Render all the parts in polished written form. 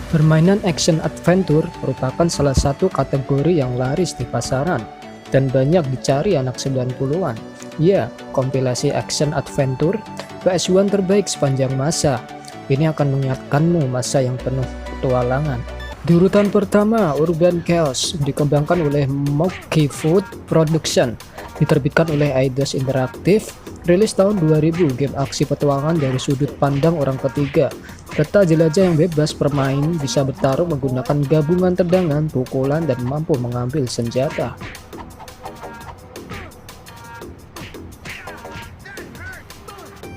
Permainan action adventure merupakan salah satu kategori yang laris di pasaran dan banyak dicari anak 90-an. Ya, kompilasi action adventure PS1 terbaik sepanjang masa. Ini akan mengingatkanmu masa yang penuh petualangan. Di urutan pertama, Urban Chaos dikembangkan oleh Monkey Food Production, diterbitkan oleh Eidos Interactive, rilis tahun 2000, game aksi petualangan dari sudut pandang orang ketiga. Peta jelajah yang bebas bermain bisa bertarung menggunakan gabungan tendangan, pukulan, dan mampu mengambil senjata.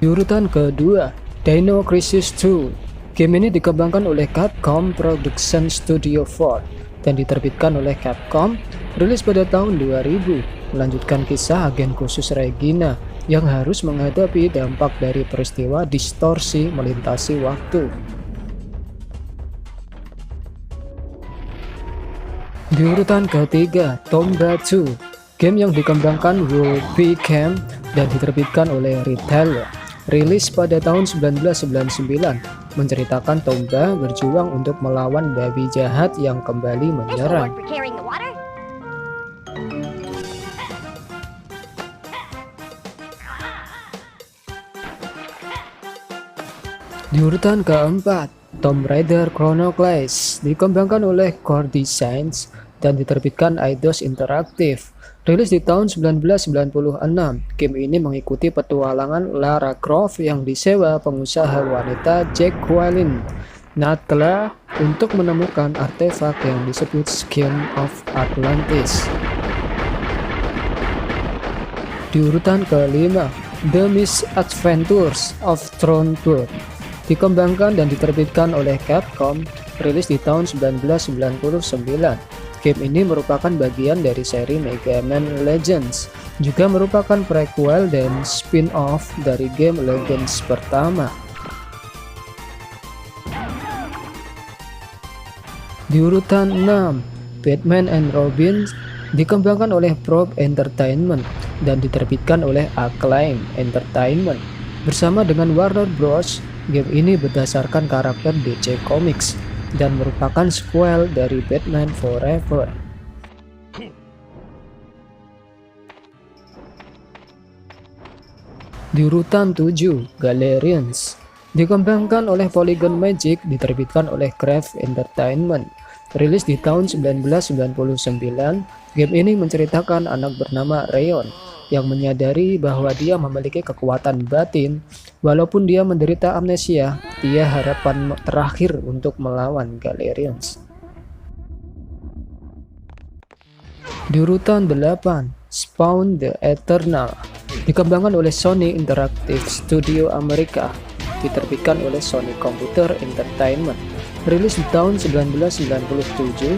Di urutan kedua, Dino Crisis 2. Game ini dikembangkan oleh Capcom Production Studio 4 dan diterbitkan oleh Capcom, rilis pada tahun 2000, melanjutkan kisah agen khusus Regina yang harus menghadapi dampak dari peristiwa distorsi melintasi waktu. Di urutan ketiga, Tomba 2, game yang dikembangkan Wolfie Camp dan diterbitkan oleh Retailer, rilis pada tahun 1999, menceritakan Tomba berjuang untuk melawan babi jahat yang kembali menyerang. Di urutan keempat, Tomb Raider Chronicles dikembangkan oleh Core Designs dan diterbitkan Eidos Interactive, rilis di tahun 1996. Game ini mengikuti petualangan Lara Croft yang disewa pengusaha wanita Jack Quillin Nadler untuk menemukan artefak yang disebut Skin of Atlantis. Di urutan kelima, The Misadventures of Thronebird dikembangkan dan diterbitkan oleh Capcom, rilis di tahun 1999. Game ini merupakan bagian dari seri Mega Man Legends, juga merupakan prequel dan spin-off dari game Legends pertama. Di urutan 6, Batman and Robin dikembangkan oleh Probe Entertainment dan diterbitkan oleh Acclaim Entertainment bersama dengan Warner Bros. Game ini berdasarkan karakter DC Comics dan merupakan sequel dari Batman Forever. Di urutan 7, Galerians dikembangkan oleh Polygon Magic, diterbitkan oleh Crave Entertainment, rilis di tahun 1999. Game ini menceritakan anak bernama Rayon yang menyadari bahwa dia memiliki kekuatan batin. Walaupun dia menderita amnesia, dia harapan terakhir untuk melawan Galerians. Di urutan 8, Spawn the Eternal dikembangkan oleh Sony Interactive Studio Amerika, diterbitkan oleh Sony Computer Entertainment, rilis di tahun 1997.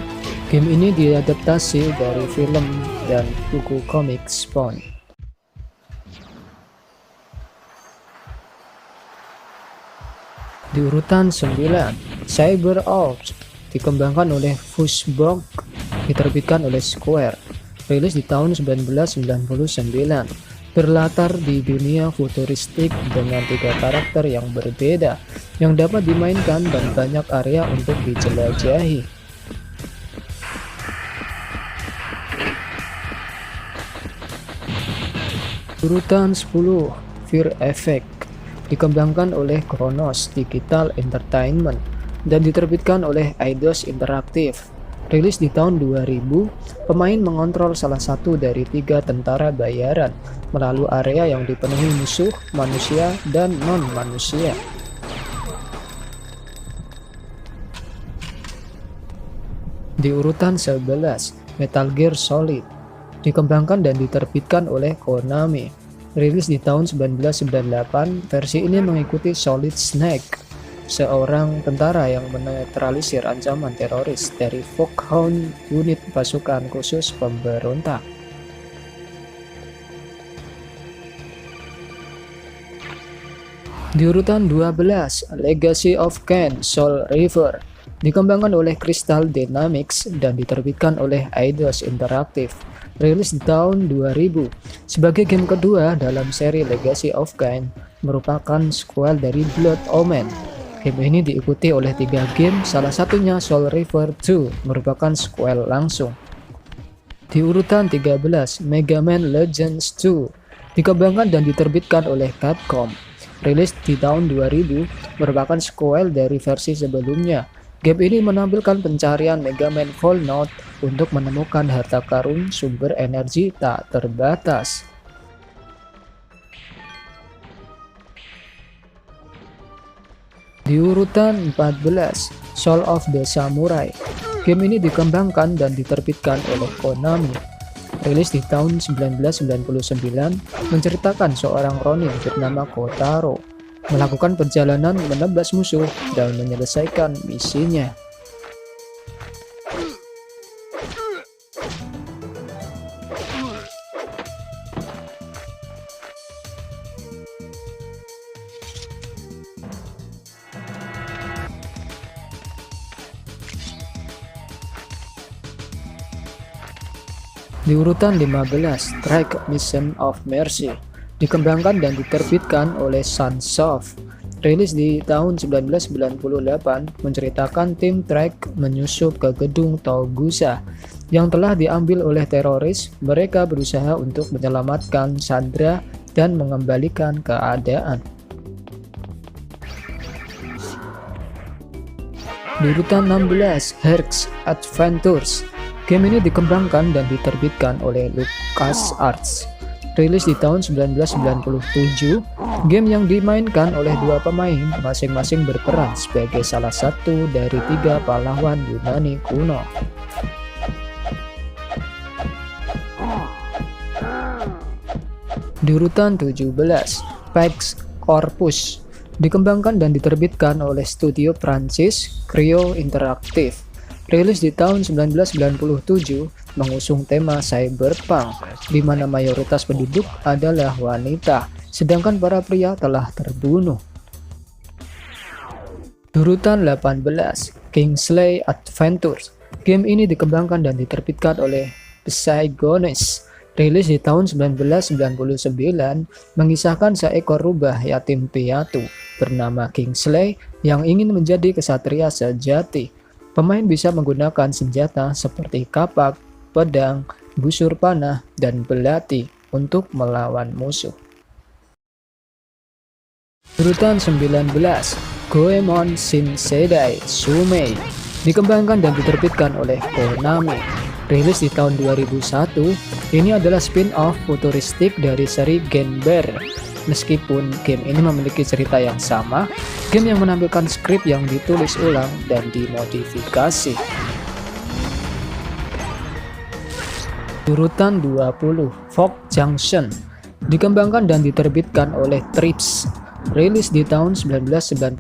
Game ini diadaptasi dari film dan buku komik Spawn. Di urutan 9, Cyber Ops dikembangkan oleh Fuzzbug, diterbitkan oleh Square, rilis di tahun 1999, berlatar di dunia futuristik dengan 3 karakter yang berbeda yang dapat dimainkan dan banyak area untuk dijelajahi. Urutan 10, Fear Effect dikembangkan oleh Kronos Digital Entertainment dan diterbitkan oleh Eidos Interactive, rilis di tahun 2000. Pemain mengontrol salah satu dari 3 tentara bayaran melalui area yang dipenuhi musuh, manusia, dan non-manusia. Di urutan 11, Metal Gear Solid dikembangkan dan diterbitkan oleh Konami, rilis di tahun 1998. Versi ini mengikuti Solid Snake, seorang tentara yang menetralisir ancaman teroris dari Foxhound, unit pasukan khusus pemberontak. Di urutan 12, Legacy of Kain Soul River dikembangkan oleh Crystal Dynamics dan diterbitkan oleh Eidos Interactive, rilis di tahun 2000. Sebagai game kedua dalam seri Legacy of Kain, merupakan sequel dari Blood Omen. Game ini diikuti oleh 3 game, salah satunya Soul River 2 merupakan sequel langsung. Di urutan 13, Mega Man Legends 2 dikembangkan dan diterbitkan oleh Capcom. Rilis di tahun 2000, merupakan sequel dari versi sebelumnya. Game ini menampilkan pencarian Mega Man Fall Note untuk menemukan harta karun sumber energi tak terbatas. Di urutan 14, Soul of the Samurai. Game ini dikembangkan dan diterbitkan oleh Konami. Rilis di tahun 1999, menceritakan seorang Ronin bernama Kotaro melakukan perjalanan menebas musuh dan menyelesaikan misinya. Di urutan 15, Track Mission of Mercy dikembangkan dan diterbitkan oleh Sunsoft. Rilis di tahun 1998, menceritakan tim Track menyusup ke gedung Togusa yang telah diambil oleh teroris. Mereka berusaha untuk menyelamatkan Sandra dan mengembalikan keadaan. Di urutan 16, Herc's Adventures. Game ini dikembangkan dan diterbitkan oleh LucasArts. Rilis di tahun 1997, game yang dimainkan oleh 2 pemain masing-masing berperan sebagai salah satu dari 3 pahlawan Yunani kuno. Di urutan 17, Pax Corpus dikembangkan dan diterbitkan oleh studio Prancis Cryo Interactive. Rilis di tahun 1997, mengusung tema cyberpunk, di mana mayoritas penduduk adalah wanita, sedangkan para pria telah terbunuh. Urutan 18, Kingsley Adventures. Game ini dikembangkan dan diterbitkan oleh Psygonics. Rilis di tahun 1999, mengisahkan seekor rubah yatim piatu bernama Kingsley yang ingin menjadi kesatria sejati. Pemain bisa menggunakan senjata seperti kapak, pedang, busur panah, dan belati untuk melawan musuh. Urutan 19, Goemon Shinseidai Sumei dikembangkan dan diterbitkan oleh Konami. Rilis di tahun 2001, ini adalah spin-off futuristik dari seri Genber. Meskipun game ini memiliki cerita yang sama, game yang menampilkan skrip yang ditulis ulang dan dimodifikasi. Urutan 20, Fog Junction dikembangkan dan diterbitkan oleh Trips. Rilis di tahun 1998,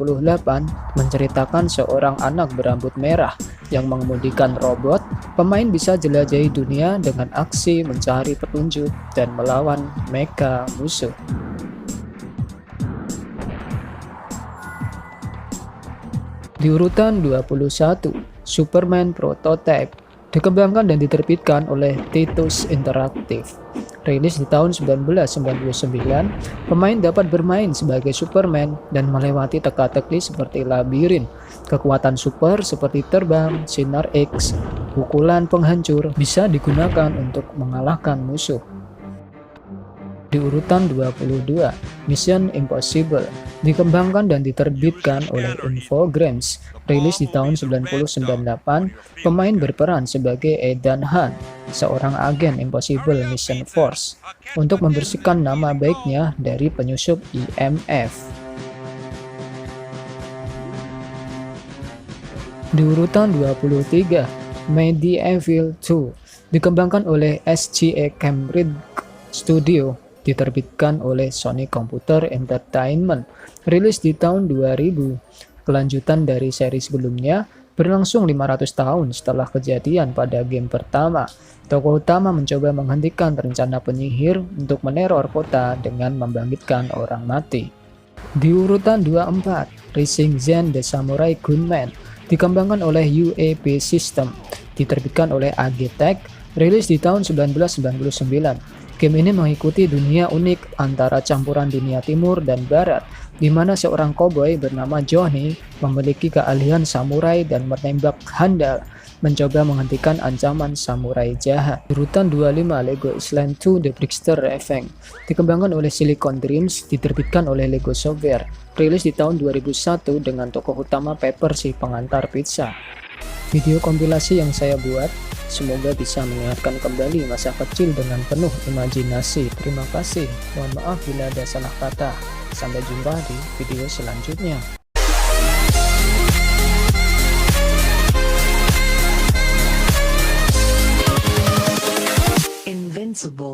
menceritakan seorang anak berambut merah yang mengemudikan robot. Pemain bisa jelajahi dunia dengan aksi mencari petunjuk dan melawan mecha musuh. Di urutan 21, Superman Prototype dikembangkan dan diterbitkan oleh Titus Interactive. Rilis di tahun 1999, pemain dapat bermain sebagai Superman dan melewati teka-teki seperti labirin. Kekuatan super seperti terbang, sinar X, pukulan penghancur bisa digunakan untuk mengalahkan musuh. Di urutan 22, Mission Impossible dikembangkan dan diterbitkan oleh Infogrames. Rilis di tahun 1998, pemain berperan sebagai Ethan Hunt, seorang agen Impossible Mission Force, untuk membersihkan nama baiknya dari penyusup IMF. Di urutan 23, Medieval 2 dikembangkan oleh SGA Cambridge Studio, diterbitkan oleh Sony Computer Entertainment. Rilis di tahun 2000, kelanjutan dari seri sebelumnya, berlangsung 500 tahun setelah kejadian pada game pertama. Tokoh utama mencoba menghentikan rencana penyihir untuk meneror kota dengan membangkitkan orang mati. Di urutan 24, Rising Zen The Samurai Gunman dikembangkan oleh UAP System, diterbitkan oleh AG Tech. Rilis di tahun 1999. Game ini mengikuti dunia unik antara campuran dunia timur dan barat, di mana seorang koboi bernama Johnny memiliki keahlian samurai dan menembak handal, mencoba menghentikan ancaman samurai jahat. Urutan 25 LEGO Island 2 The Trickster Revenge dikembangkan oleh Silicon Dreams, diterbitkan oleh Lego Software, rilis di tahun 2001 dengan tokoh utama Pepper si pengantar pizza. Video kompilasi yang saya buat semoga bisa mengingatkan kembali masa kecil dengan penuh imajinasi. Terima kasih, mohon maaf bila ada salah kata. Sampai jumpa di video selanjutnya. Invincible.